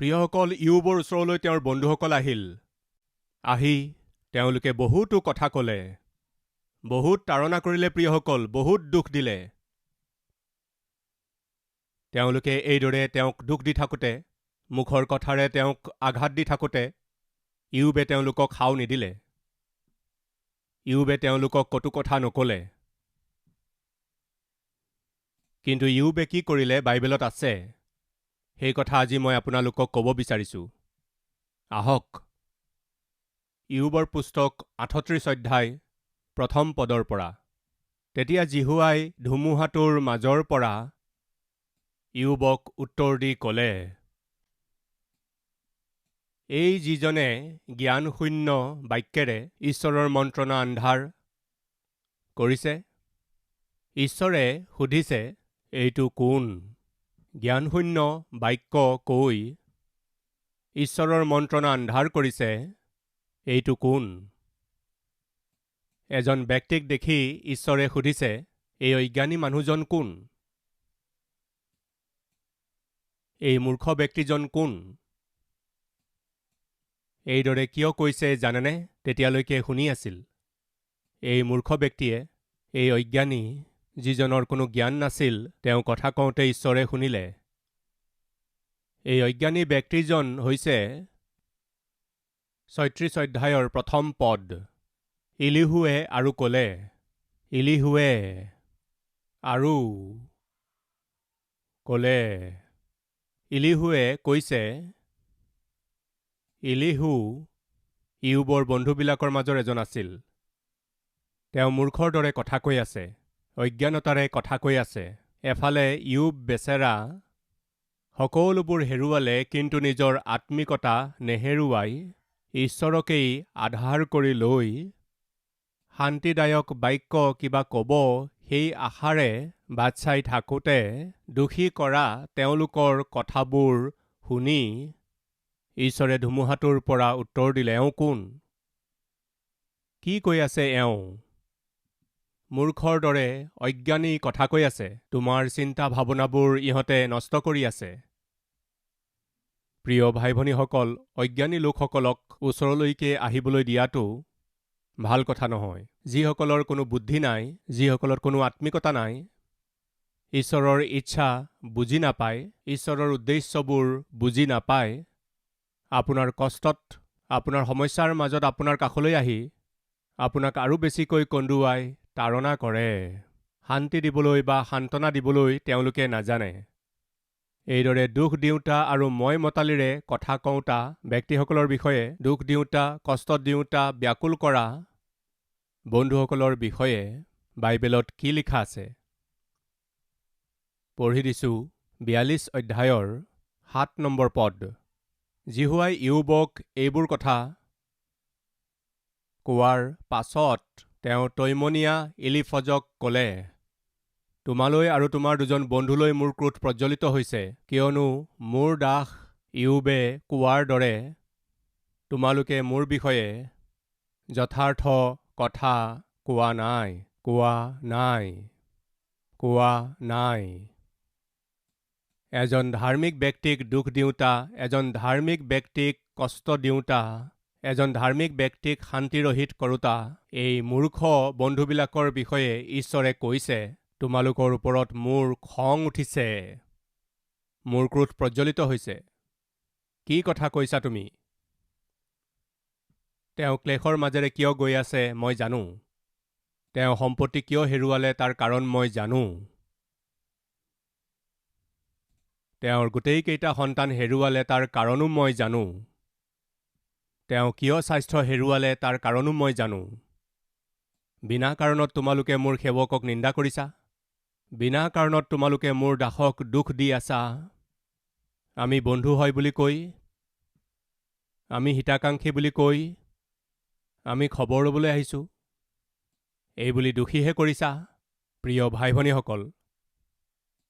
প্ৰিয়সকল, ইয়ুবৰ ওচৰলৈ তেওঁৰ বন্ধুসকল আহিল। আহি তেওঁলোকে বহুতো কথা ক'লে, বহুত তাৰণা কৰিলে। প্ৰিয়সকল, বহুত দুখ দিলে। তেওঁলোকে এইদৰে তেওঁক দুখ দি থাকোঁতে, মুখৰ কথাৰে তেওঁক আঘাত দি থাকোঁতে ইয়ুবে তেওঁলোকক সাও নিদিলে। ইয়ুবে তেওঁলোকক কটু কথা নক'লে। কিন্তু ইয়ুবে কি কৰিলে বাইবেলত আছে, সেই কথা আজি মই আপোনালোকক ক'ব বিচাৰিছোঁ। আহক, ইয়ুবৰ পুস্তক 38 অধ্যায় 1 পদৰ পৰা। তেতিয়া জিহুৱাই ধুমুহাটোৰ মাজৰ পৰা ইয়ুবক উত্তৰ দি ক'লে, এই যিজনে জ্ঞানশূন্য বাক্যেৰে ঈশ্বৰৰ মন্ত্ৰণা আন্ধাৰ কৰিছে। ঈশ্বৰে সুধিছে, এইটো কোন? জ্ঞানশূন্য বাক্য কৈ ঈশ্বৰৰ মন্ত্ৰণা আন্ধাৰ কৰিছে, এইটো কোন? এজন ব্যক্তিক দেখি ঈশ্বৰে সুধিছে, এই অজ্ঞানী মানুহজন কোন? এই মূৰ্খ ব্যক্তিজন কোন? এইদৰে কিয় কৈছে জানেনে? তেতিয়ালৈকে শুনি আছিল। এই মূৰ্খ ব্যক্তিয়ে, এই অজ্ঞানী যিজনৰ কোনো জ্ঞান নাছিল, তেওঁ কথা কওঁতে ঈশ্বৰে শুনিলে। এই অজ্ঞানী ব্যক্তিজন হৈছে 36 অধ্যায়ৰ 1 পদ। ইলিহুৱে আৰু ক'লে, ইলিহুৱে আৰু ক'লে। ইলিহুৱে কৈছে, ইলিহু ইয়ুবৰ বন্ধুবিলাকৰ মাজৰ এজন আছিল। তেওঁ মূৰ্খৰ দৰে কথা কৈ আছে, অজ্ঞানতাৰে কথা কৈ আছে। এফালে ইয়ুব বেচেৰা সকলোবোৰ হেৰুৱালে, কিন্তু নিজৰ আত্মিকতা নেহেৰুৱাই ঈশ্বৰকেই আধাৰ কৰি লৈ শান্তিদায়ক বাক্য কিবা ক'ব সেই আশাৰে বাট চাই থাকোঁতে দোষী কৰা তেওঁলোকৰ কথাবোৰ শুনি ঈশ্বৰে ধুমুহাটোৰ পৰা উত্তৰ দিলে, এওঁ কোন? কি কৈ আছে এওঁ? মূৰ্খৰ দৰে অজ্ঞানী কথা কৈ আছে। তোমাৰ চিন্তা ভাৱনাবোৰ ইহঁতে নষ্ট কৰি আছে। প্ৰিয় ভাই ভনীসকল, অজ্ঞানী লোকসকলক ওচৰলৈকে আহিবলৈ দিয়াটো ভাল কথা নহয়। যিসকলৰ কোনো বুদ্ধি নাই, যিসকলৰ কোনো আত্মিকতা নাই, ঈশ্বৰৰ ইচ্ছা বুজি নাপায়, ঈশ্বৰৰ উদ্দেশ্যবোৰ বুজি নাপায়, আপোনাৰ কষ্টত, আপোনাৰ সমস্যাৰ মাজত আপোনাৰ কাষলৈ আহি আপোনাক আৰু বেছিকৈ কন্দুৱাই তাৰণা কৰে। শান্তি দিবলৈ বা সান্তনা দিবলৈ তেওঁলোকে নাজানে। এইদৰে দুখ দিওঁতা আৰু মই মতালিৰে কথা কওঁতা ব্যক্তিসকলৰ বিষয়ে, দুখ দিওঁতা, কষ্ট দিওঁতা, ব্যাকুল কৰা বন্ধুসকলৰ বিষয়ে বাইবেলত কি লিখা আছে? পঢ়ি দিছোঁ 42 অধ্যায়ৰ 7 নম্বৰ পদ। জিহুৱাই ইয়ুবক এইবোৰ কথা কোৱাৰ পাছত তেওঁ তৈমনীয়া ইলিফজক ক'লে, তোমালৈ আৰু তোমাৰ দুজন বন্ধুলৈ মোৰ ক্ৰোধ প্ৰজ্বলিত হৈছে, কিয়নো মোৰ দাস ইয়ুবে কোৱাৰ দৰে তোমালোকে মোৰ বিষয়ে যথাৰ্থ কথা কোৱা নাই, কোৱা নাই, কোৱা নাই। এজন ধাৰ্মিক ব্যক্তিক দুখ দিওঁতা, এজন ধাৰ্মিক ব্যক্তিক কষ্ট দিওঁতা, এজন ধাৰ্মিক ব্যক্তিক শান্তিৰহিত কৰোঁতা এই মূৰ্খ বন্ধুবিলাকৰ বিষয়ে ঈশ্বৰে কৈছে, তোমালোকৰ ওপৰত মোৰ খং উঠিছে, মোৰ ক্ৰোধ প্ৰজ্বলিত হৈছে। কি কথা কৈছা তুমি? তেওঁ ক্লেশৰ মাজেৰে কিয় গৈ আছে মই জানো। তেওঁ সম্পত্তি কিয় হেৰুৱালে তাৰ কাৰণ মই জানো। তেওঁৰ গোটেইকেইটা সন্তান হেৰুৱালে তাৰ কাৰণো মই জানো। তেওঁ কিয় স্বাস্থ্য হেৰুৱালে তাৰ কাৰণো মই জানো। বিনা কাৰণত তোমালোকে মোৰ সেৱকক নিন্দা কৰিছা। বিনা কাৰণত তোমালোকে মোৰ দাসক দুখ দি আছা। আমি বন্ধু হয় বুলি কৈ, আমি হিতাকাংক্ষী বুলি কৈ, আমি খবৰ ল'বলৈ আহিছোঁ, এইবুলি দোষীহে কৰিছা। প্ৰিয় ভাই ভনীসকল,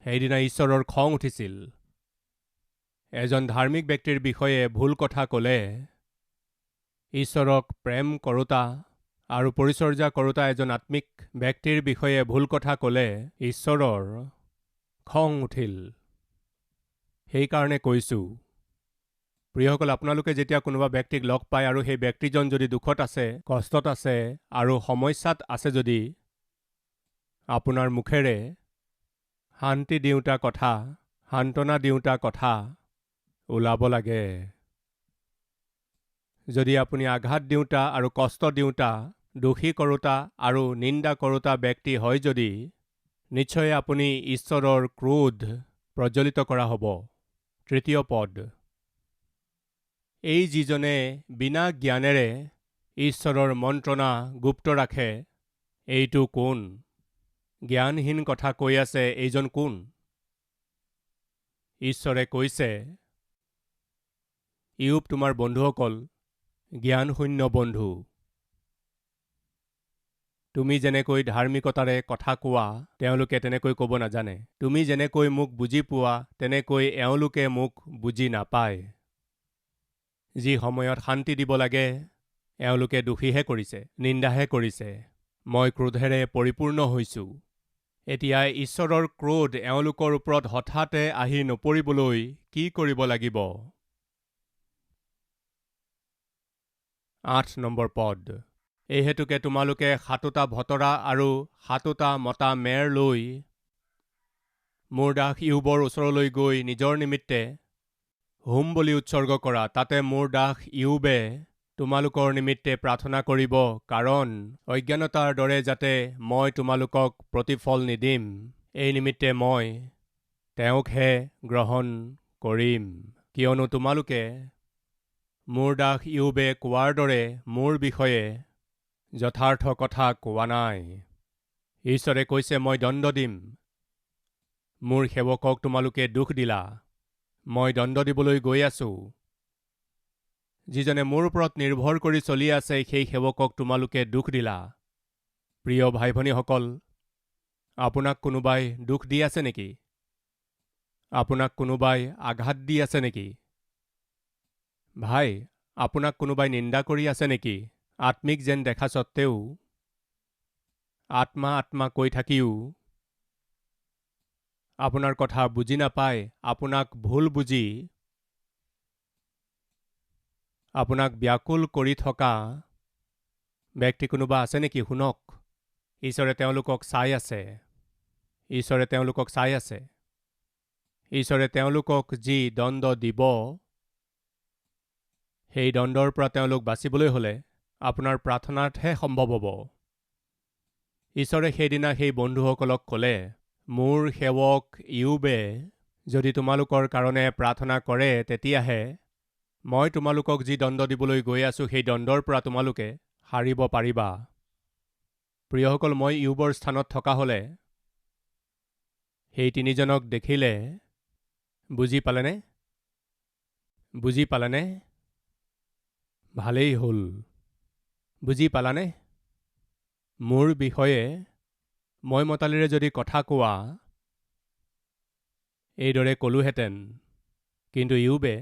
সেইদিনা ঈশ্বৰৰ খং উঠিছিল। এজন ধাৰ্মিক ব্যক্তিৰ বিষয়ে ভুল কথা ক'লে, ঈশ্বৰক প্ৰেম কৰোঁতা আৰু পৰিচৰ্যা কৰোঁতা এজন আত্মিক ব্যক্তিৰ বিষয়ে ভুল কথা ক'লে ঈশ্বৰৰ খং উঠিল। সেইকাৰণে কৈছোঁ, প্ৰিয়সকল, আপোনালোকে যেতিয়া কোনোবা ব্যক্তিক লগ পায় আৰু সেই ব্যক্তিজন যদি দুখত আছে, কষ্টত আছে আৰু সমস্যাত আছে, যদি আপোনাৰ মুখেৰে শান্তি দিওঁতা কথা, সান্তনা দিওঁতা কথা ওলাব লাগে। যদি আপুনি আঘাত দিওঁতা আৰু কষ্ট দিওঁতা, দোষী কৰোঁতা আৰু নিন্দা কৰোঁতা ব্যক্তি হয়, যদি নিশ্চয় আপুনি ঈশ্বৰৰ ক্ৰোধ প্ৰজ্বলিত কৰা হ'ব। 3 পদ। এই যিজনে বিনা জ্ঞানেৰে ঈশ্বৰৰ মন্ত্ৰণা গুপ্ত ৰাখে, এইটো কোন? জ্ঞানহীন কথা কৈ আছে এইজন কোন? ঈশ্বৰে কৈছে, ইয়ুব তোমাৰ বন্ধুসকল জ্ঞানশূন্য বন্ধু। তুমি যেনেকৈ ধাৰ্মিকতাৰে কথা কোৱা, তেওঁলোকে তেনেকৈ ক'ব নাজানে। তুমি যেনেকৈ মোক বুজি পোৱা, তেনেকৈ এওঁলোকে মোক বুজি নাপায়। যি সময়ত শান্তি দিব লাগে, এওঁলোকে দোষীহে কৰিছে, নিন্দাহে কৰিছে। মই ক্ৰোধেৰে পৰিপূৰ্ণ হৈছোঁ। এতিয়া ঈশ্বৰৰ ক্ৰোধ এওঁলোকৰ ওপৰত হঠাতে আহি নপৰিবলৈ কি কৰিব লাগিব? 8 নম্বৰ পদ। এই হেতুকে তোমালোকে 7টা ভতৰা আৰু 7টা মতা মেৰ লৈ মোৰ দাস ইয়ুবৰ ওচৰলৈ গৈ নিজৰ নিমিত্তে হোম বলি উৎসৰ্গ কৰা। তাতে মোৰ দাস ইয়ুবে তোমালোকৰ নিমিত্তে প্ৰাৰ্থনা কৰিব, কাৰণ অজ্ঞানতাৰ দৰে যাতে মই তোমালোকক প্ৰতিফল নিদিম, এই নিমিত্তে মই তেওঁকহে গ্ৰহণ কৰিম। কিয়নো তোমালোকে মোৰ দাস ইয়ুবে কোৱাৰ দৰে মোৰ বিষয়ে যথাৰ্থ কথা কোৱা নাই। ঈশ্বৰে কৈছে, মই দণ্ড দিম। মোৰ সেৱকক তোমালোকে দুখ দিলা। মই দণ্ড দিবলৈ গৈ আছো। যিজনে মোৰ ওপৰত নিৰ্ভৰ কৰি চলি আছে, সেই সেৱকক তোমালোকে দুখ দিলা। প্ৰিয় ভাই ভনীসকল, আপোনাক কোনোবাই দুখ দি আছে নেকি? আপোনাক কোনোবাই আঘাত দি আছে নেকি? ভাই, আপোনাক কোনোবাই নিন্দা কৰি আছে নেকি? আত্মিক যেন দেখা সত্ত্বেও, আত্মা আত্মা কৈ থাকিও আপোনাৰ কথা বুজি নাপায়, আপোনাক ভুল বুজি আপোনাক ব্যাকুল কৰি থকা ব্যক্তি কোনোবা আছে নেকি? শুনক, ঈশ্বৰে তেওঁলোকক চাই আছে। ঈশ্বৰে তেওঁলোকক চাই আছে। ঈশ্বৰে তেওঁলোকক যি দণ্ড দিব, সেই দণ্ডৰ পৰা তেওঁলোক বাচিবলৈ হ'লে আপোনাৰ প্ৰাৰ্থনাতহে সম্ভৱ হ'ব। ঈশ্বৰে সেইদিনা সেই বন্ধুসকলক ক'লে, মোৰ সেৱক ইয়ুবে যদি তোমালোকৰ কাৰণে প্ৰাৰ্থনা কৰে, তেতিয়াহে মই তোমালোকক যি দণ্ড দিবলৈ গৈ আছো, সেই দণ্ডৰ পৰা তোমালোকে সাৰিব পাৰিবা। প্ৰিয়সকল, মই ইয়ুবৰ স্থানত থকা হ'লে সেই তিনিজনক দেখিলে বুজি পালেনে? বুজি পালেনে? ভালেই হ'ল। বুজি পালানে? মোৰ বিষয়ে মই মতালিৰে যদি কথা কোৱা, এইদৰে ক'লোহেঁতেন, কিন্তু ইয়ুবে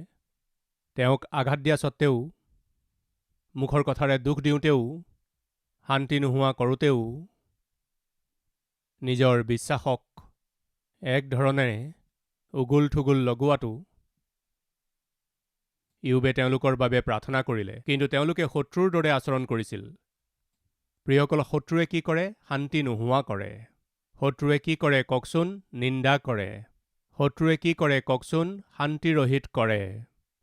তেওঁক আঘাত দিয়া সত্ত্বেও, মুখৰ কথাৰে দুখ দিওঁতেও, শান্তি নোহোৱা কৰোঁতেও, নিজৰ বিশ্বাসক এক ধৰণেৰে উগুল থুগুল লগোৱাটো, ইয়ুবে তেওঁলোকৰ বাবে প্ৰাৰ্থনা কৰিলে, কিন্তু তেওঁলোকে শত্ৰুৰ দৰে আচৰণ কৰিছিল। প্ৰিয়সকল, শত্ৰুৱে কি কৰে? শান্তি নোহোৱা কৰে। শত্ৰুৱে কি কৰে কওকচোন? নিন্দা কৰে। শত্ৰুৱে কি কৰে কওকচোন? শান্তি ৰহিত কৰে।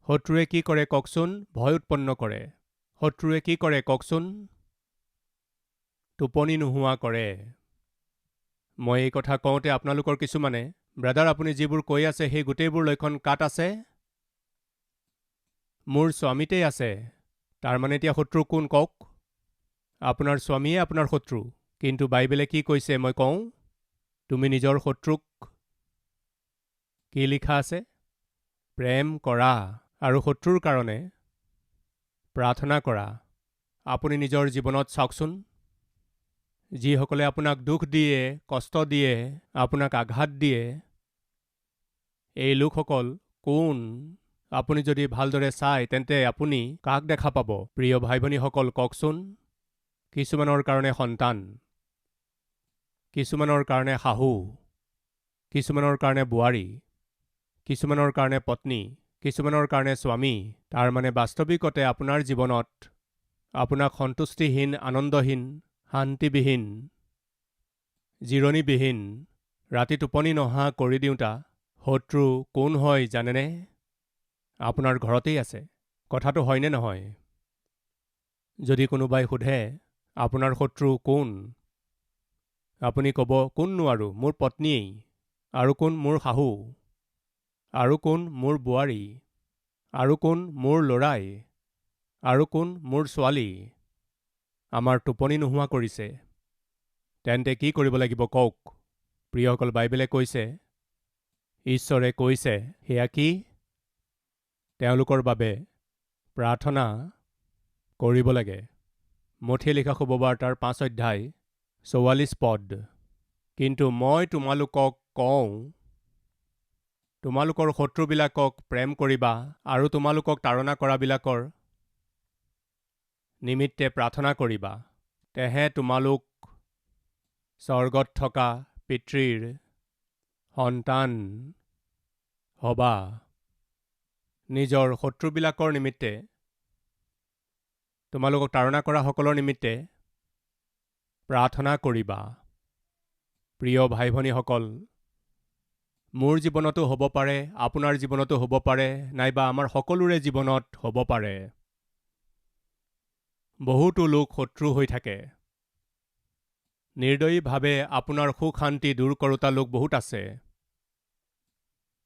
শত্ৰুৱে কি কৰে কওকচোন? ভয় উৎপন্ন কৰে। শত্ৰুৱে কি কৰে কওকচোন? টোপনি নোহোৱা কৰে। মই এই কথা কওঁতে আপোনালোকৰ কিছুমানে, ব্ৰাদাৰ, আপুনি যিবোৰ কৈ আছে সেই গোটেইবোৰ লক্ষণ কাত আছে? মোৰ স্বামীতেই আছে। তাৰমানে এতিয়া শত্ৰু কোন কওক? আপোনাৰ স্বামীয়ে আপোনাৰ শত্ৰু। কিন্তু বাইবেলে কি কৈছে মই কওঁ? তুমি নিজৰ শত্ৰুক কি লিখা আছে? প্ৰেম কৰা আৰু শত্ৰুৰ কাৰণে প্ৰাৰ্থনা কৰা। আপুনি নিজৰ জীৱনত চাওকচোন, যিসকলে আপোনাক দুখ দিয়ে, কষ্ট দিয়ে, আপোনাক আঘাত দিয়ে, এই লোকসকল কোন? আপুনি যদি ভালদৰে চায়, তেন্তে আপুনি কাক দেখা পাব? প্ৰিয় ভাই ভনীসকল, কওকচোন। কিছুমানৰ কাৰণে সন্তান, কিছুমানৰ কাৰণে শাহু, কিছুমানৰ কাৰণে বোৱাৰী, কিছুমানৰ কাৰণে পত্নী, কিছুমানৰ কাৰণে স্বামী, তাৰ মানে বাস্তৱিকতে আপোনাৰ জীৱনত আপোনাক সন্তুষ্টিহীন, আনন্দহীন, শান্তিবিহীন, জিৰণিবিহীন, ৰাতি টোপনি নহা কৰি দিওঁতা শত্ৰু কোন হয় জানেনে? আপোনাৰ ঘৰতেই আছে। কথাটো হয়নে নহয়? যদি কোনোবাই সোধে আপোনাৰ শত্ৰু কোন, আপুনি ক'ব, কোননো আৰু? মোৰ পত্নীয়েই। আৰু কোন? মোৰ শাহু। আৰু কোন? মোৰ বোৱাৰী। আৰু কোন? মোৰ ল'ৰাই। আৰু কোন? মোৰ ছোৱালী। আমাৰ টোপনি নোহোৱা কৰিছে। তেন্তে কি কৰিব লাগিব কওক? প্ৰিয়সকল, বাইবেলে কৈছে, ঈশ্বৰে কৈছে, সেয়া কি? তেওঁলোকৰ বাবে প্ৰাৰ্থনা কৰিব লাগে। মথিয়ে লিখা শুভবাৰ্তাৰ 5 অধ্যায় 44 পদ। কিন্তু মই তোমালোকক কওঁ, তোমালোকৰ শত্ৰুবিলাকক প্ৰেম কৰিবা আৰু তোমালোকক তাড়না কৰাবিলাকৰ নিমিত্তে প্ৰাৰ্থনা কৰিবা। তেহে তোমালোক স্বৰ্গত থকা পিতৃৰ সন্তান হবা। নিজৰ শত্ৰুবিলাকৰ নিমিত্তে, তোমালোকক তাড়না কৰা সকলৰ নিমিত্তে প্ৰাৰ্থনা কৰিবা। প্ৰিয় ভাই ভনীসকল, মোৰ জীৱনতো হ'ব পাৰে, আপোনাৰ জীৱনতো হ'ব পাৰে, নাইবা আমাৰ সকলোৰে জীৱনত হ'ব পাৰে। বহুতো লোক শত্ৰু হৈ থাকে। নিৰ্দয়ীভাৱে আপোনাৰ সুখ শান্তি দূৰ কৰোতা লোক বহুত আছে।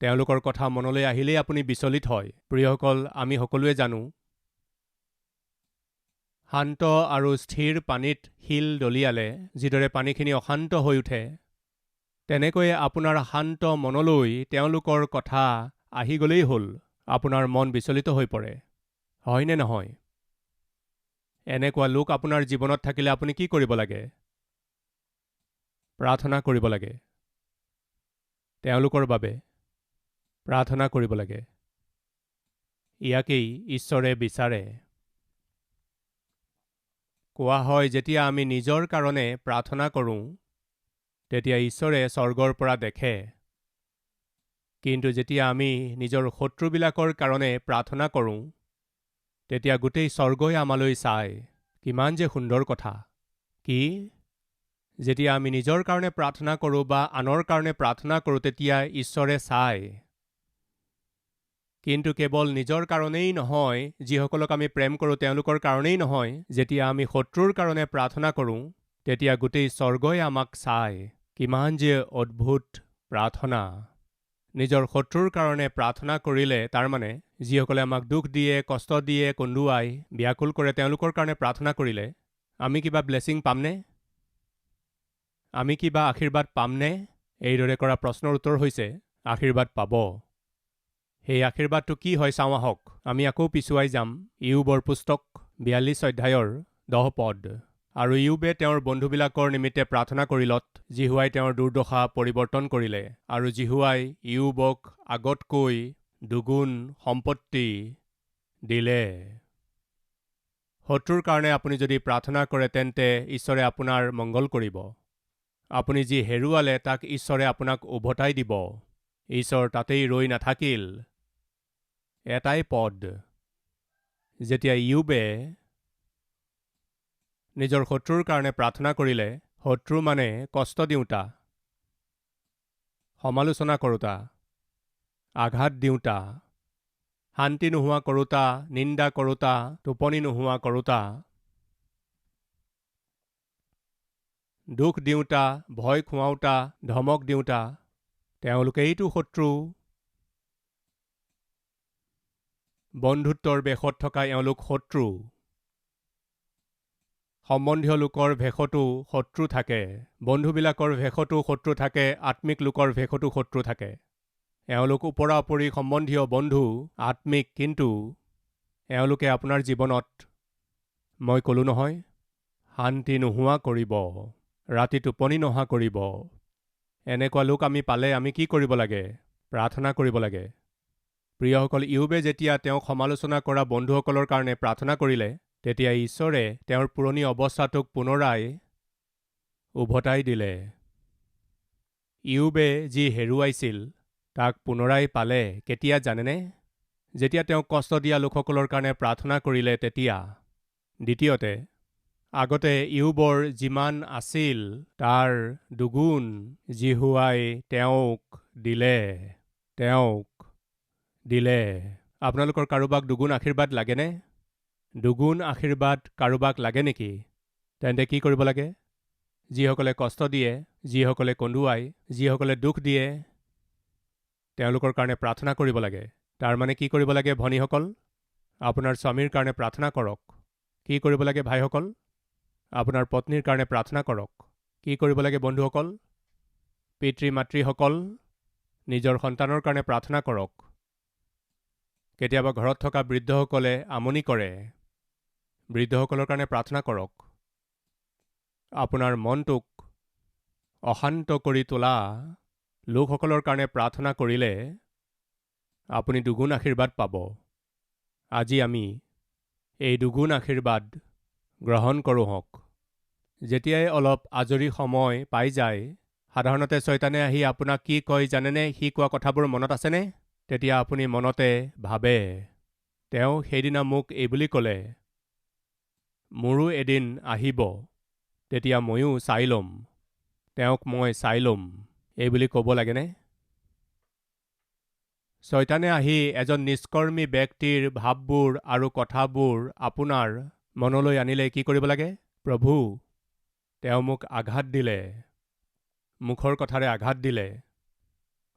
তেওঁলোকৰ কথা মনলৈ আহিলেই আপুনি বিচলিত হয়। প্ৰিয়সকল, আমি সকলোৱে জানো, শান্ত আৰু স্থিৰ পানীত শিল দলিয়ালে যিদৰে পানীখিনি অশান্ত হৈ উঠে, তেনেকৈয়ে আপোনাৰ শান্ত মনলৈ তেওঁলোকৰ কথা আহি গ'লেই হ'ল, আপোনাৰ মন বিচলিত হৈ পৰে। হয়নে নহয়? এনেকুৱা লোক আপোনাৰ জীৱনত থাকিলে আপুনি কি কৰিব লাগে? প্ৰাৰ্থনা কৰিব লাগে। তেওঁলোকৰ বাবে প্ৰাৰ্থনা কৰিব লাগে। ইয়াকেই ঈশ্বৰে বিচাৰে। কোৱা হয়, যেতিয়া আমি নিজৰ কাৰণে প্ৰাৰ্থনা কৰোঁ, তেতিয়া ঈশ্বৰে স্বৰ্গৰ পৰা দেখে। কিন্তু যেতিয়া আমি নিজৰ শত্ৰুবিলাকৰ কাৰণে প্ৰাৰ্থনা কৰোঁ, তেতিয়া গোটেই স্বৰ্গই আমালৈ চায়। কিমান যে সুন্দৰ কথা! কি? যেতিয়া আমি নিজৰ কাৰণে প্ৰাৰ্থনা কৰোঁ বা আনৰ কাৰণে প্ৰাৰ্থনা কৰোঁ, তেতিয়া ঈশ্বৰে চায়। কিন্তু কেৱল নিজৰ কাৰণেই নহয়, যিসকলক আমি প্ৰেম কৰোঁ তেওঁলোকৰ কাৰণেই নহয়, যেতিয়া আমি শত্ৰুৰ কাৰণে প্ৰাৰ্থনা কৰোঁ, তেতিয়া গোটেই স্বৰ্গই আমাক চায়। কিমান যে অদ্ভুত প্ৰাৰ্থনা! নিজৰ শত্ৰুৰ কাৰণে প্ৰাৰ্থনা কৰিলে, তাৰমানে যিসকলে আমাক দুখ দিয়ে, কষ্ট দিয়ে, কন্দুৱাই, ব্যাকুল কৰে, তেওঁলোকৰ কাৰণে প্ৰাৰ্থনা কৰিলে আমি কিবা ব্লেছিং পামনে? আমি কিবা আশীৰ্বাদ পামনে? এইদৰে কৰা প্ৰশ্নৰ উত্তৰ হৈছে আশীৰ্বাদ পাব। সেই আশীৰ্বাদটো কি হয় চাওঁ আহক। আমি আকৌ পিছুৱাই যাম ইয়োবৰ পুস্তক 42 অধ্যায়ৰ 10 পদ। আৰু ইয়োবে তেওঁৰ বন্ধুবিলাকৰ নিমিত্তে প্ৰাৰ্থনা কৰিলত জিহুৱাই তেওঁৰ দুৰ্দশা পৰিৱৰ্তন কৰিলে, আৰু জিহুৱাই ইয়োবক আগতকৈ দুগুণ সম্পত্তি দিলে। শত্ৰুৰ কাৰণে আপুনি যদি প্ৰাৰ্থনা কৰে, তেন্তে ঈশ্বৰে আপোনাৰ মংগল কৰিব। আপুনি যি হেৰুৱালে তাক ঈশ্বৰে আপোনাক উভতাই দিব। ঈশ্বৰ তাতেই ৰৈ নাথাকিল। এটাই পদ। যেতিয়া ইয়োবে নিজৰ শত্ৰুৰ কাৰণে প্ৰাৰ্থনা কৰিলে, শত্ৰু মানে কষ্ট দিওঁতা, সমালোচনা কৰোঁতা, আঘাত দিওঁতা, শান্তি নোহোৱা কৰোঁতা, নিন্দা কৰোঁতা, টোপনি নোহোৱা কৰোঁতা, দুখ দিওঁতা, ভয় খুৱাওঁতা, ধমক দিওঁতা, তেওঁলোকেইটো শত্ৰু। বন্ধুত্বৰ বেশত থকা এওঁলোক শত্ৰু। সম্বন্ধীয় লোকৰ ভেষতো শত্ৰু থাকে, বন্ধুবিলাকৰ ভেষতো শত্ৰু থাকে, আত্মিক লোকৰ ভেষতো শত্ৰু থাকে। এওঁলোক ওপৰা ওপৰি সম্বন্ধীয়, বন্ধু, আত্মিক, কিন্তু এওঁলোকে আপোনাৰ জীৱনত, মই ক'লোঁ নহয়, শান্তি নোহোৱা কৰিব, ৰাতি টোপনি নহা কৰিব। এনেকুৱা লোক আমি পালে আমি কি কৰিব লাগে? প্ৰাৰ্থনা কৰিব লাগে। প্ৰিয়সকল, ইয়োবে যেতিয়া তেওঁক সমালোচনা কৰা বন্ধুসকলৰ কাৰণে প্ৰাৰ্থনা কৰিলে, তেতিয়া ঈশ্বৰে তেওঁৰ পুৰণি অৱস্থাটোক পুনৰাই উভতাই দিলে। ইয়োবে যি হেৰুৱাইছিল তাক পুনৰাই পালে। কেতিয়া জানেনে? যেতিয়া তেওঁক কষ্ট দিয়া লোকসকলৰ কাৰণে প্ৰাৰ্থনা কৰিলে তেতিয়া। দ্বিতীয়তে, আগতে ইয়োবৰ যিমান আছিল তাৰ দুগুণ জিহুৱাই তেওঁক দিলে। আপোনালোকৰ কাৰোবাক দুগুণ আশীৰ্বাদ লাগেনে? দুগুণ আশীৰ্বাদ কাৰোবাক লাগে নেকি? তেন্তে কি কৰিব লাগে? যিসকলে কষ্ট দিয়ে, যিসকলে কন্দুৱায়, যিসকলে দুখ দিয়ে, তেওঁলোকৰ কাৰণে প্ৰাৰ্থনা কৰিব লাগে। তাৰমানে কি কৰিব লাগে ভনীসকল? আপোনাৰ স্বামীৰ কাৰণে প্ৰাৰ্থনা কৰক। কি কৰিব লাগে ভাইসকল? আপোনাৰ পত্নীৰ কাৰণে প্ৰাৰ্থনা কৰক। কি কৰিব লাগে বন্ধুসকল? পিতৃ মাতৃসকল, নিজৰ সন্তানৰ কাৰণে প্ৰাৰ্থনা কৰক। কেতিয়াবা ঘৰত থকা বৃদ্ধসকলে আমনি কৰে। বৃদ্ধসকলৰ কাৰণে প্ৰাৰ্থনা কৰক। আপোনাৰ মনটোক অশান্ত কৰি তোলা লোকসকলৰ কাৰণে প্ৰাৰ্থনা কৰিলে আপুনি দুগুণ আশীৰ্বাদ পাব। আজি আমি এই দুগুণ আশীৰ্বাদ গ্ৰহণ কৰোঁ হওক। যেতিয়াই অলপ আজৰি সময় পাই যায়, সাধাৰণতে শয়তানে আহি আপোনাক কি কয় জানেনে? সি কোৱা কথাবোৰ মনত আছেনে? তেতিয়া আপুনি মনতে ভাবে, তেওঁ সেইদিনা মোক এইবুলি ক'লে, মোৰো এদিন আহিব, তেতিয়া ময়ো চাই ল'ম, তেওঁক মই চাই ল'ম, এইবুলি ক'ব লাগেনে? শয়তানে আহি এজন নিষ্কৰ্মী ব্যক্তিৰ ভাৱবোৰ আৰু কথাবোৰ আপোনাৰ মনলৈ আনিলে কি কৰিব লাগে? প্ৰভু, তেওঁ মোক আঘাত দিলে, মুখৰ কথাৰে আঘাত দিলে,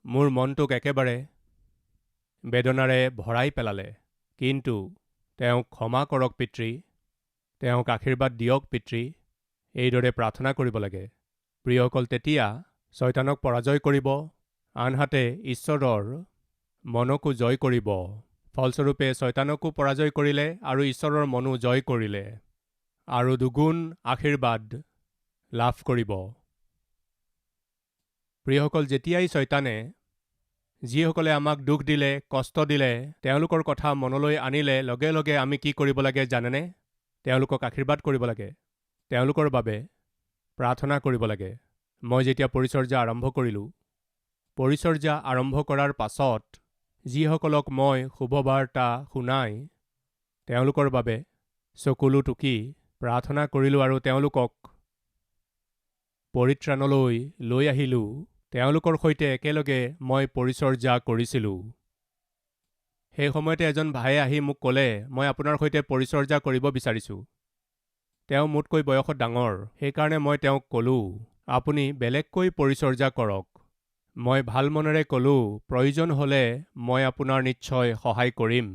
মোৰ মনটোক একেবাৰে বেদনাৰে ভৰাই পেলালে। কিন্তু তেওঁক ক্ষমা কৰক পিতৃ, তেওঁক আশীৰ্বাদ দিয়ক পিতৃ, এইদৰে প্ৰাৰ্থনা কৰিব লাগে। প্ৰিয়সকল, তেতিয়া শয়তানক পৰাজয় কৰিব, আনহাতে ঈশ্বৰৰ মনকো জয় কৰিব। ফলস্বৰূপে শয়তানকো পৰাজয় কৰিলে আৰু ঈশ্বৰৰ মনো জয় কৰিলে আৰু দুগুণ আশীৰ্বাদ লাভ কৰিব। প্ৰিয়সকল, যেতিয়াই শয়তানে যিসকলে আমাক দুখ দিলে, কষ্ট দিলে, তেওঁলোকৰ কথা মনলৈ আনিলে লগে লগে আমি কি কৰিব লাগে জানেনে? তেওঁলোকক আশীৰ্বাদ কৰিব লাগে, তেওঁলোকৰ বাবে প্ৰাৰ্থনা কৰিব লাগে। মই যেতিয়া পৰিচৰ্যা আৰম্ভ কৰিলোঁ, পৰিচৰ্যা আৰম্ভ কৰাৰ পাছত যিসকলক মই শুভবাৰ্তা শুনাই, তেওঁলোকৰ বাবে চকুলো টুকি প্ৰাৰ্থনা কৰিলোঁ আৰু তেওঁলোকক পৰিত্ৰাণলৈ লৈ আহিলোঁ। তেওঁলোকৰ সৈতে একেলগে মই পৰিচৰ্যা কৰিছিলোঁ। সেই সময়তে এজন ভাইয়ে আহি মোক ক'লে, মই আপোনাৰ সৈতে পৰিচৰ্যা কৰিব বিচাৰিছোঁ। তেওঁ মোতকৈ বয়সত ডাঙৰ, সেইকাৰণে মই তেওঁক ক'লোঁ, আপুনি বেলেগকৈ পৰিচৰ্যা কৰক। মই ভাল মনেৰে ক'লোঁ, প্ৰয়োজন হ'লে মই আপোনাৰ নিশ্চয় সহায় কৰিম।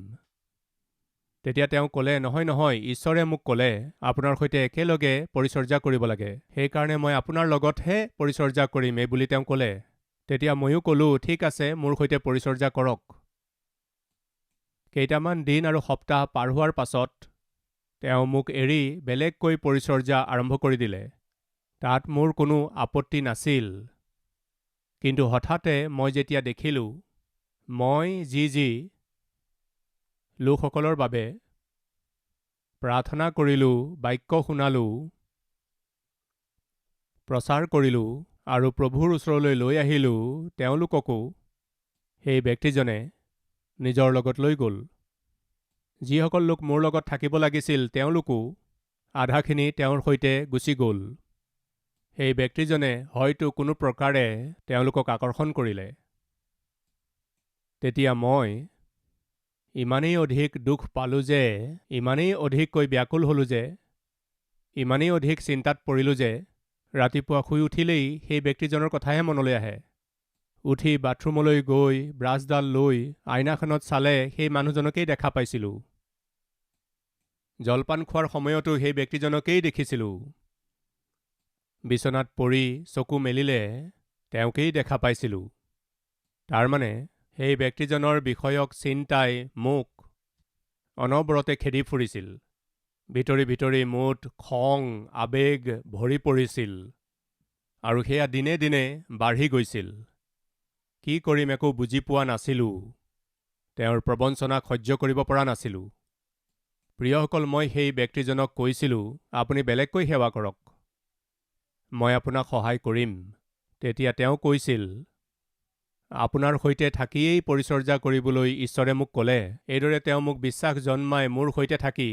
তেতিয়া তেওঁ ক'লে, নহয়, ঈশ্বৰে মোক ক'লে আপোনাৰ সৈতে একেলগে পৰিচৰ্যা কৰিব লাগে, সেইকাৰণে মই আপোনাৰ লগতহে পৰিচৰ্যা কৰিম, এইবুলি তেওঁ ক'লে। তেতিয়া ময়ো ক'লোঁ, ঠিক আছে, মোৰ সৈতে পৰিচৰ্যা কৰক। কেইটামান দিন আৰু সপ্তাহ পাৰ হোৱাৰ পাছত তেওঁ মোক এৰি বেলেগকৈ পৰিচৰ্যা আৰম্ভ কৰি দিলে। তাত মোৰ কোনো আপত্তি নাছিল। কিন্তু হঠাতে মই যেতিয়া দেখিলোঁ, মই যি লোকসকলৰ বাবে প্ৰাৰ্থনা কৰিলোঁ, বাক্য শুনালোঁ, প্ৰচাৰ কৰিলোঁ আৰু প্ৰভুৰ ওচৰলৈ লৈ আহিলোঁ, তেওঁলোককো সেই ব্যক্তিজনে নিজৰ লগত লৈ গ'ল। যিসকল লোক মোৰ লগত থাকিব লাগিছিল, তেওঁলোকো আধাখিনি তেওঁৰ সৈতে গুচি গ'ল। সেই ব্যক্তিজনে হয়তো কোনো প্ৰকাৰে তেওঁলোকক আকৰ্ষণ কৰিলে। তেতিয়া মই ইমানেই অধিক দুখ পালোঁ যে, ইমানেই অধিককৈ ব্যাকুল হ'লোঁ যে, ইমানেই অধিক চিন্তাত পৰিলোঁ যে, ৰাতিপুৱা শুই উঠিলেই সেই ব্যক্তিজনৰ কথাহে মনলৈ আহে। উঠি বাথৰুমলৈ গৈ ব্ৰাছডাল লৈ আইনাখনত চালে সেই মানুহজনকেই দেখা পাইছিলোঁ। জলপান খোৱাৰ সময়তো সেই ব্যক্তিজনকেই দেখিছিলোঁ। বিচনাত পৰি চকু মেলিলে তেওঁকেই দেখা পাইছিলোঁ। তাৰমানে সেই ব্যক্তিজনৰ বিষয়ক চিন্তাই মোক অনবৰতে খেদি ফুৰিছিল। ভিতৰি ভিতৰি মুঠ খং, আৱেগ ভৰি পৰিছিল আৰু সেয়া দিনে দিনে বাঢ়ি গৈছিল। কি কৰিম একো বুজি পোৱা নাছিলোঁ। তেওঁৰ প্ৰবঞ্চনাক সহ্য কৰিব পৰা নাছিলোঁ। প্ৰিয়সকল, মই সেই ব্যক্তিজনক কৈছিলোঁ, আপুনি বেলেগকৈ সেৱা কৰক, মই আপোনাক সহায় কৰিম। তেতিয়া তেওঁ কৈছিল, আপোনাৰ সৈতে থাকিয়েই পৰিচৰ্যা কৰিবলৈ ঈশ্বৰে মোক ক'লে। এইদৰে তেওঁ মোক বিশ্বাস জন্মাই মোৰ সৈতে থাকি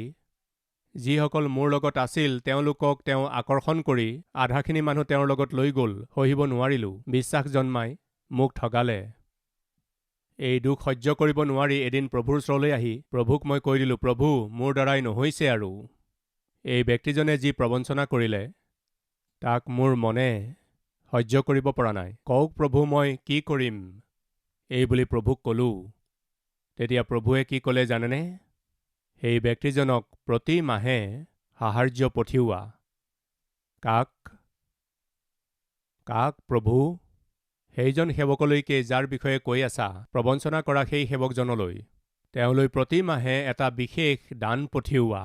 যিসকল মোৰ লগত আছিল তেওঁলোকক তেওঁ আকৰ্ষণ কৰি আধাখিনি মানুহ তেওঁৰ লগত লৈ গ'ল। সহিব নোৱাৰিলোঁ। বিশ্বাস জন্মাই মোক ঠগালে। এই দুখ সহ্য কৰিব নোৱাৰি এদিন প্ৰভুৰ ওচৰলৈ আহি প্ৰভুক মই কৈ দিলোঁ, প্ৰভু, মোৰ দ্বাৰাই নহৈছে আৰু। এই ব্যক্তিজনে যি প্ৰবঞ্চনা কৰিলে তাক মোৰ মনে সহ্য কৰিব পৰা নাই। কওক প্ৰভু, মই কি কৰিম? এই বুলি প্ৰভুক ক'লোঁ। তেতিয়া প্ৰভুৱে কি ক'লে জানেনে? সেই ব্যক্তিজনক প্ৰতি মাহে সাহাৰ্য পঠিওৱা। কাক? কাক প্ৰভু? সেইজন সেৱকলৈকে যাৰ বিষয়ে কৈ আছা, প্ৰবঞ্চনা কৰা সেই সেৱকজনলৈ। তেওঁলৈ প্ৰতি মাহে এটা বিশেষ দান পঠিওৱা।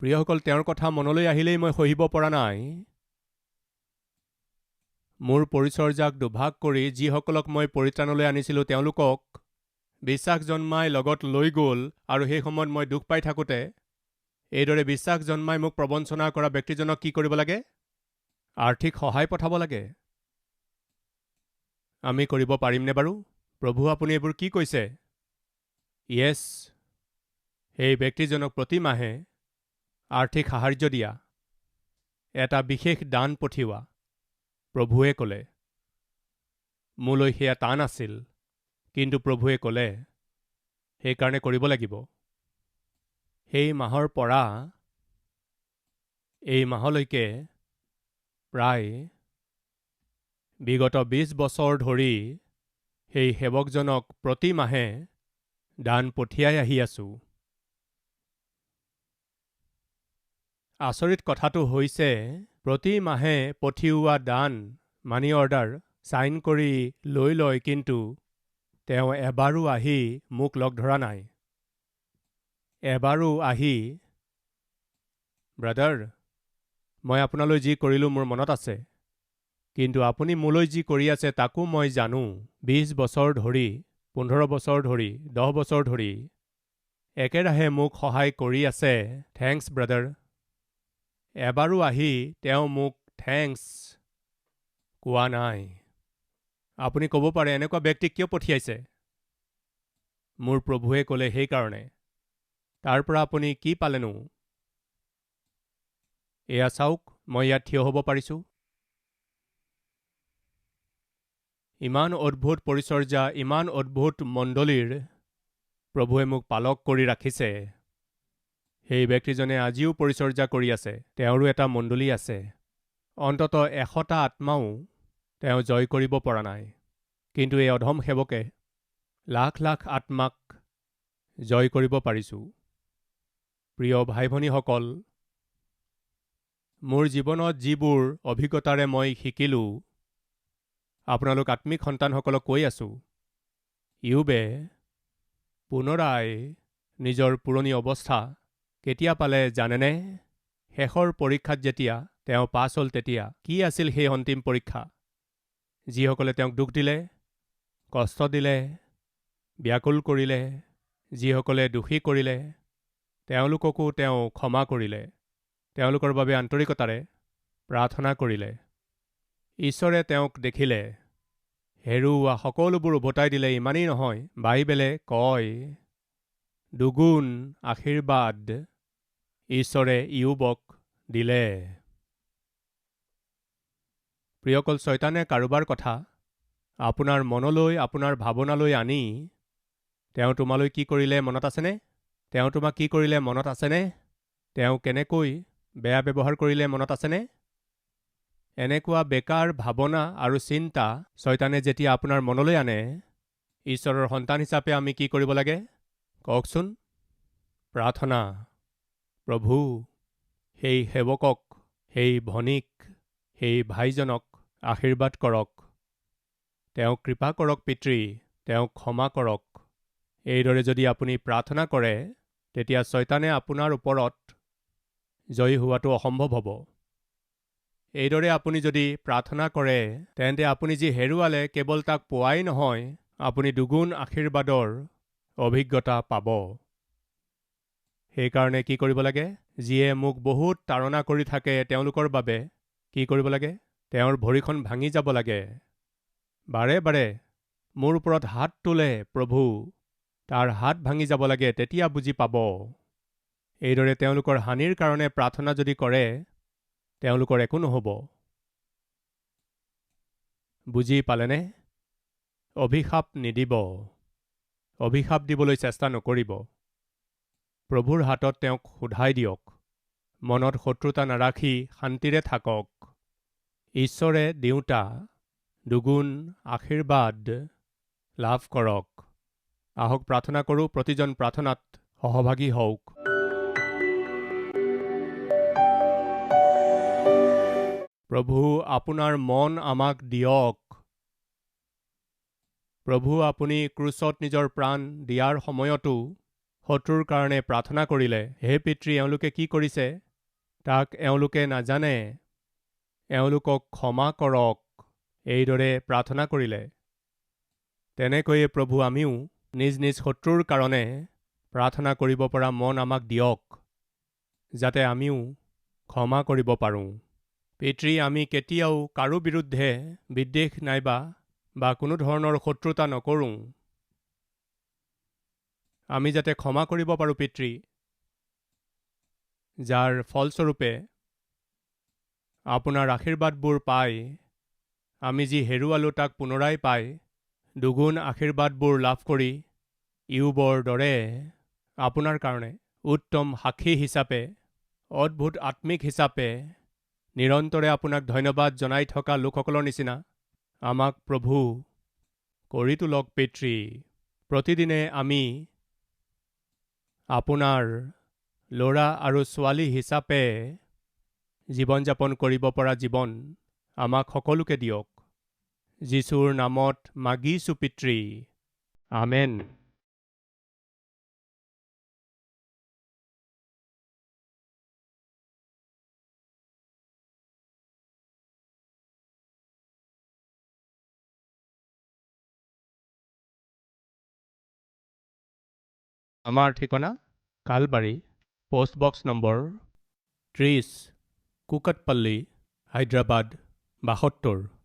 প্ৰিয়সকল, তেওঁৰ কথা মনলৈ আহিলেই মই সহিব পৰা নাই। মোৰ পৰিচৰ্যাক দুভাগ কৰি যিসকলক মই পৰিত্ৰাণলৈ আনিছিলোঁ তেওঁলোকক বিশ্বাস জন্মাই লগত লৈ গ'ল, আৰু সেই সময়ত মই দুখ পাই থাকোঁতে এইদৰে বিশ্বাস জন্মাই মোক প্ৰবঞ্চনা কৰা ব্যক্তিজনক কি কৰিব লাগে? আৰ্থিক সহায় পঠাব লাগে। আমি কৰিব পাৰিমনে বাৰু? প্ৰভু, আপুনি এইবোৰ কি কৈছে? য়েছ, সেই ব্যক্তিজনক প্ৰতি মাহে আৰ্থিক সাহাৰ্য দিয়া, এটা বিশেষ দান পঠিওৱা। প্ৰভুৱে ক'লে। মোলৈ সেয়া টান আছিল, কিন্তু প্ৰভুৱে ক'লে সেইকাৰণে কৰিব লাগিব। সেই মাহৰ পৰা এই মাহলৈকে প্ৰায় বিগত 20 বছৰ ধৰি সেই সেৱকজনক প্ৰতি মাহে দান পঠিয়াই আহি আছোঁ। আচৰিত কথাটো হৈছে, প্ৰতি মাহে পঠিওৱা দান মানি অৰ্ডাৰ ছাইন কৰি লৈ লয়, কিন্তু তেওঁ এবাৰো আহি মোক লগ ধৰা নাই। এবাৰো আহি, ব্ৰাদাৰ, মই আপোনালৈ যি কৰিলোঁ মোৰ মনত আছে, কিন্তু আপুনি মোলৈ যি কৰি আছে তাকো মই জানো। 20 বছৰ ধৰি, 15 বছৰ ধৰি, 10 বছৰ ধৰি একেৰাহে মোক সহায় কৰি আছে। Thanks brother. এবাৰো আহি তেওঁ মোক থেংকছ কোৱা নাই। আপুনি ক'ব পাৰে, এনেকুৱা ব্যক্তিক কিয় পঠিয়াইছে? মোৰ প্ৰভুৱে ক'লে সেইকাৰণে। তাৰ পৰা আপুনি কি পালেনো? এয়া চাওক, মই ইয়াত থিয় হ'ব পাৰিছোঁ। ইমান অদ্ভুত পৰিচৰ্যা, ইমান অদ্ভুত মণ্ডলীৰ প্ৰভুৱে মোক পালক কৰি ৰাখিছে। সেই ব্যক্তিজনে আজিও পৰিচৰ্যা কৰি আছে। তেওঁৰো এটা মণ্ডলী আছে। অন্ততঃ 100টা আত্মাও তেওঁ জয় কৰিব পৰা নাই। কিন্তু এই অধম সেৱকে লাখ লাখ আত্মাক জয় কৰিব পাৰিছোঁ। প্ৰিয় ভাই ভনীসকল, মোৰ জীৱনত যিবোৰ অভিজ্ঞতাৰে মই শিকিলোঁ, আপোনালোক আত্মিক সন্তানসকলক কৈ আছোঁ, ইয়োবে পুনৰাই নিজৰ পুৰণি অৱস্থা কেতিয়া পালে জানেনে? শেষৰ পৰীক্ষাত যেতিয়া তেওঁ পাছ হ'ল, তেতিয়া কি আছিল সেই অন্তিম পৰীক্ষা? যিসকলে তেওঁক দুখ দিলে, কষ্ট দিলে, ব্যাকুল কৰিলে, যিসকলে দোষী কৰিলে, তেওঁলোককো তেওঁ ক্ষমা কৰিলে। তেওঁলোকৰ বাবে আন্তৰিকতাৰে প্ৰাৰ্থনা কৰিলে। ঈশ্বৰে তেওঁক দেখিলে, হেৰুওৱা সকলোবোৰ উভতাই দিলে। ইমানেই নহয়, বাইবেলে কয় দুগুণ আশীৰ্বাদ ঈশ্বৰে ইয়োবক দিলে। প্ৰিয়কল, শয়তানে কাৰোবাৰ কথা আপোনাৰ মনলৈ, আপোনাৰ ভাৱনালৈ আনি তেওঁ তোমালৈ কি কৰিলে মনত আছেনে? তেওঁ তোমাক কি কৰিলে মনত আছেনে? তেওঁ কেনেকৈ বেয়া ব্যৱহাৰ কৰিলে মনত আছেনে? এনেকুৱা বেকাৰ ভাৱনা আৰু চিন্তা শয়তানে যেতিয়া আপোনাৰ মনলৈ আনে, ঈশ্বৰৰ সন্তান হিচাপে আমি কি কৰিব লাগে কওকচোন? প্ৰাৰ্থনা। প্ৰভু, সেই সেৱকক, সেই ভনীক, সেই ভাইজনক আশীৰ্বাদ কৰক। তেওঁক কৃপা কৰক পিতৃ, তেওঁক ক্ষমা কৰক। এইদৰে যদি আপুনি প্ৰাৰ্থনা কৰে, তেতিয়া শয়তানে আপোনাৰ ওপৰত জয়ী হোৱাটো অসম্ভৱ হ'ব। এইদৰে আপুনি যদি প্ৰাৰ্থনা কৰে, তেন্তে আপুনি যি হেৰুৱালে কেৱল তাক পোৱাই নহয়, আপুনি দুগুণ আশীৰ্বাদৰ অভিজ্ঞতা পাব। সেইকাৰণে কি কৰিব লাগে? যিয়ে মোক বহুত তাড়না কৰি থাকে তেওঁলোকৰ বাবে কি কৰিব লাগে? তেওঁৰ ভৰিখন ভাঙি যাব লাগে। বাৰে বাৰে মোৰ ওপৰত হাত তোলে প্ৰভু, তাৰ হাত ভাঙি যাব লাগে, তেতিয়া বুজি পাব। এইদৰে তেওঁলোকৰ হানিৰ কাৰণে প্ৰাৰ্থনা যদি কৰে, তেওঁলোকৰ একো নহ'ব। বুজি পালেনে? অভিশাপ নিদিব, অভিশাপ দিবলৈ চেষ্টা নকৰিব। প্ৰভুৰ হাতত তেওঁক সোধাই দিয়ক। মনত শত্ৰুতা নাৰাখি শান্তিৰে থাকক। ঈশ্বৰে দিওঁতা দুগুণ আশীৰ্বাদ লাভ কৰক। আহক প্ৰাৰ্থনা কৰোঁ, প্ৰতিজন প্ৰাৰ্থনাত সহভাগী হওক। প্ৰভু, আপোনাৰ মন আমাক দিয়ক। প্ৰভু, আপুনি ক্ৰুচত নিজৰ প্ৰাণ দিয়াৰ সময়তো শত্ৰুৰ কাৰণে প্ৰাৰ্থনা কৰিলে। হে পিতৃ, এওঁলোকে কি কৰিছে তাক এওঁলোকে নাজানে, এওঁলোকক ক্ষমা কৰক, এইদৰে প্ৰাৰ্থনা কৰিলে। তেনেকৈয়ে প্ৰভু, আমিও নিজ নিজ শত্ৰুৰ কাৰণে প্ৰাৰ্থনা কৰিব পৰা মন আমাক দিয়ক, যাতে আমিও ক্ষমা কৰিব পাৰোঁ। পিতৃ, আমি কেতিয়াও কাৰো বিৰুদ্ধে বিদ্বেষ নাইবা কোনো ধৰণৰ শত্ৰুতা নকৰোঁ। আমি যাতে ক্ষমা কৰিব পাৰোঁ পিতৃ, যাৰ ফলস্বৰূপে আপোনাৰ আশীৰ্বাদবোৰ পাই আমি যি হেৰুৱালোঁ তাক পুনৰাই পাই দুগুণ আশীৰ্বাদবোৰ লাভ কৰি ইয়োবৰ দৰে আপোনাৰ কাৰণে উত্তম সাক্ষী হিচাপে, অদ্ভুত আত্মিক হিচাপে নিৰন্তৰে আপোনাক ধন্যবাদ জনাই থকা লোকসকলৰ নিচিনা আমাক প্ৰভু কৰি তোলক পিতৃ। প্ৰতিদিনে আমি আপোনাৰ ল'ৰা আৰু ছোৱালী হিচাপে জীৱন যাপন কৰিব পৰা জীৱন আমাক সকলোকে দিয়ক। যীশুৰ নামত মাগিছোঁ পিতৃ, আমেন। আমাৰ ঠিকনা কালবাৰী, পোষ্টবক্স নম্বৰ 30, কুকটপল্লী, হায়দৰাবাদ 72।